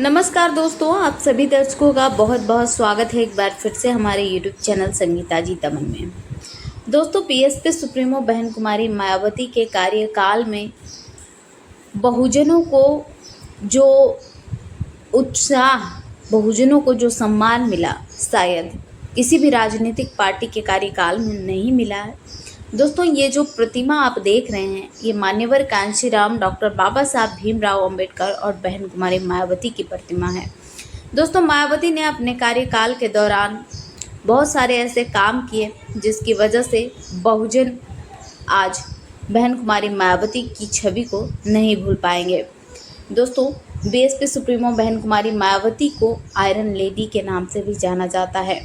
नमस्कार दोस्तों, आप सभी दर्शकों का बहुत बहुत स्वागत है एक बार फिर से हमारे यूट्यूब चैनल संगीता जी दमन में। दोस्तों, बीएसपी सुप्रीमो बहन कुमारी मायावती के कार्यकाल में बहुजनों को जो उत्साह, बहुजनों को जो सम्मान मिला, शायद किसी भी राजनीतिक पार्टी के कार्यकाल में नहीं मिला है। दोस्तों, ये जो प्रतिमा आप देख रहे हैं, ये मान्यवर कांशीराम डॉक्टर बाबा साहब भीमराव अंबेडकर और बहन कुमारी मायावती की प्रतिमा है। दोस्तों, मायावती ने अपने कार्यकाल के दौरान बहुत सारे ऐसे काम किए जिसकी वजह से बहुजन आज बहन कुमारी मायावती की छवि को नहीं भूल पाएंगे। दोस्तों, बीएसपी सुप्रीमो बहन कुमारी मायावती को आयरन लेडी के नाम से भी जाना जाता है।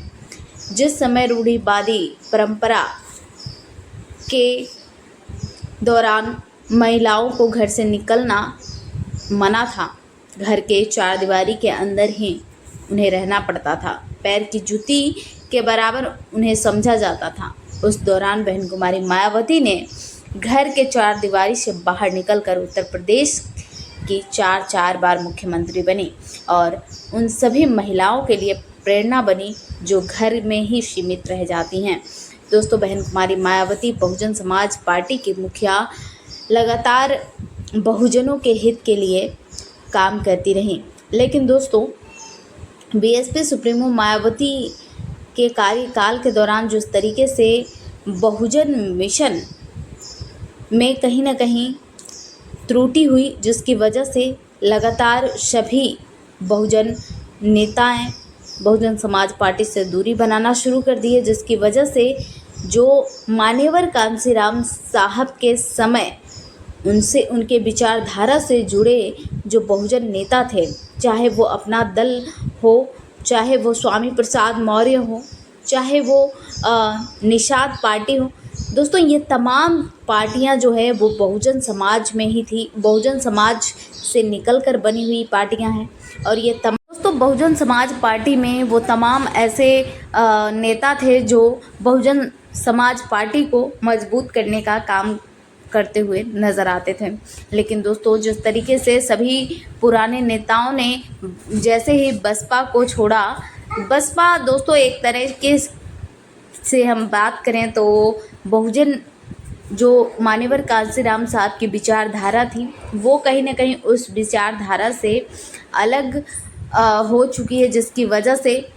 जिस समय रूढ़िवादी परंपरा के दौरान महिलाओं को घर से निकलना मना था, घर के चार दीवारी के अंदर ही उन्हें रहना पड़ता था, पैर की जूती के बराबर उन्हें समझा जाता था। उस दौरान बहन कुमारी मायावती ने घर के चार दीवारी से बाहर निकलकर उत्तर प्रदेश की चार बार मुख्यमंत्री बनी और उन सभी महिलाओं के लिए प्रेरणा बनी जो घर में ही सीमित रह जाती हैं। दोस्तों, बहन कुमारी मायावती बहुजन समाज पार्टी की मुखिया लगातार बहुजनों के हित के लिए काम करती रहीं। लेकिन दोस्तों, बीएसपी सुप्रीमो मायावती के कार्यकाल के दौरान जिस तरीके से बहुजन मिशन में कहीं ना कहीं त्रुटि हुई, जिसकी वजह से लगातार सभी बहुजन नेताएं बहुजन समाज पार्टी से दूरी बनाना शुरू कर दी है, जिसकी वजह से जो मान्यवर कांशीराम साहब के समय उनसे उनके विचारधारा से जुड़े जो बहुजन नेता थे, चाहे वो अपना दल हो, चाहे वो स्वामी प्रसाद मौर्य हो, चाहे वो निषाद पार्टी हो। दोस्तों, ये तमाम पार्टियां जो है वो बहुजन समाज में ही थी, बहुजन समाज से निकलकर बनी हुई पार्टियां हैं। और ये दोस्तों, बहुजन समाज पार्टी में वो तमाम ऐसे नेता थे जो बहुजन समाज पार्टी को मजबूत करने का काम करते हुए नज़र आते थे। लेकिन दोस्तों, जिस तरीके से सभी पुराने नेताओं ने जैसे ही बसपा को छोड़ा, बसपा दोस्तों एक तरह के से हम बात करें तो बहुजन जो मान्यवर कांशीराम साहब की विचारधारा थी, वो कहीं ना कहीं उस विचारधारा से अलग हो चुकी है, जिसकी वजह से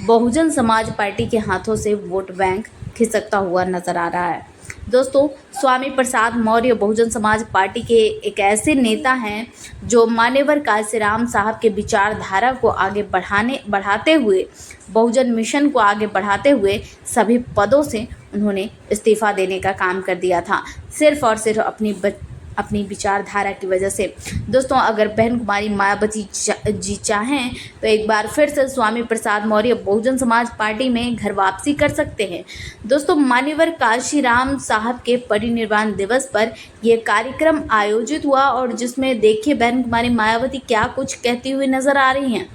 बहुजन समाज पार्टी के हाथों से वोट बैंक खिसकता हुआ नज़र आ रहा है। दोस्तों, स्वामी प्रसाद मौर्य बहुजन समाज पार्टी के एक ऐसे नेता हैं जो मान्यवर कांशीराम साहब के विचारधारा को आगे बढ़ाते हुए, बहुजन मिशन को आगे बढ़ाते हुए सभी पदों से उन्होंने इस्तीफ़ा देने का काम कर दिया था, सिर्फ़ और सिर्फ अपनी विचारधारा की वजह से। दोस्तों, अगर बहन कुमारी मायावती जी चाहें तो एक बार फिर से स्वामी प्रसाद मौर्य बहुजन समाज पार्टी में घर वापसी कर सकते हैं। दोस्तों, मान्यवर कांशीराम साहब के परिनिर्वाण दिवस पर यह कार्यक्रम आयोजित हुआ और जिसमें देखिए बहन कुमारी मायावती क्या कुछ कहती हुई नज़र आ रही हैं।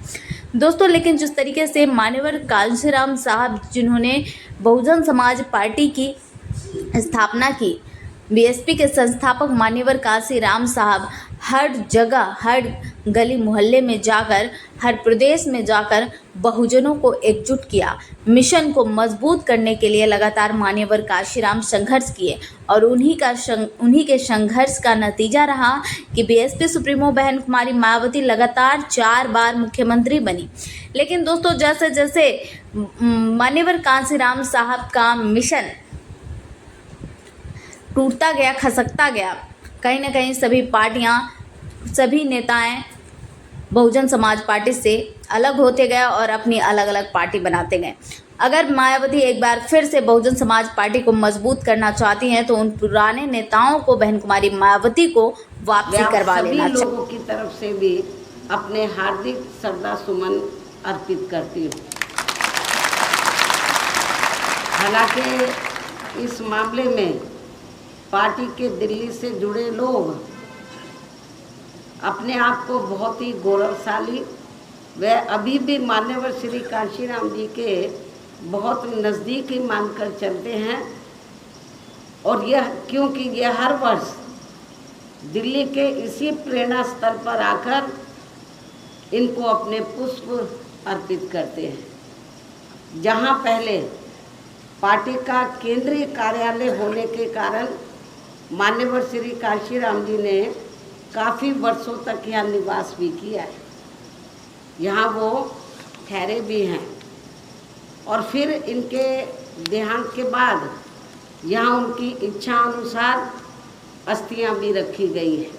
दोस्तों, लेकिन जिस तरीके से मान्यवर कांशीराम साहब जिन्होंने बहुजन समाज पार्टी की स्थापना की, बीएसपी के संस्थापक मान्यवर कांशीराम साहब हर जगह, हर गली मोहल्ले में जाकर, हर प्रदेश में जाकर बहुजनों को एकजुट किया, मिशन को मजबूत करने के लिए लगातार मान्यवर कांशीराम संघर्ष किए और उन्हीं के संघर्ष का नतीजा रहा कि बीएसपी सुप्रीमो बहन कुमारी मायावती लगातार 4 बार मुख्यमंत्री बनी। लेकिन दोस्तों, जैसे जैसे मान्यवर कांशीराम साहब का मिशन टूटता गया, खसकता गया, कहीं ना कहीं सभी पार्टियां, सभी नेताएं बहुजन समाज पार्टी से अलग होते गए और अपनी अलग अलग पार्टी बनाते गए। अगर मायावती एक बार फिर से बहुजन समाज पार्टी को मजबूत करना चाहती हैं तो उन पुराने नेताओं को, बहन कुमारी मायावती को वापसी करवा लेना चाहिए। लोगों की तरफ से भी अपने हार्दिक श्रद्धा सुमन अर्पित करती हूँ। हालांकि इस मामले में पार्टी के दिल्ली से जुड़े लोग अपने आप को बहुत ही गौरवशाली व अभी भी मान्यवर श्री कांशीराम जी के बहुत नज़दीक ही मानकर चलते हैं। और यह क्योंकि यह हर वर्ष दिल्ली के इसी प्रेरणा स्थल पर आकर इनको अपने पुष्प अर्पित करते हैं। जहाँ पहले पार्टी का केंद्रीय कार्यालय होने के कारण मान्यवर श्री कांशीराम जी ने काफ़ी वर्षों तक यहाँ निवास भी किया है, यहाँ वो ठहरे भी हैं। और फिर इनके देहांत के बाद यहाँ उनकी इच्छा अनुसार अस्थियां भी रखी गई हैं।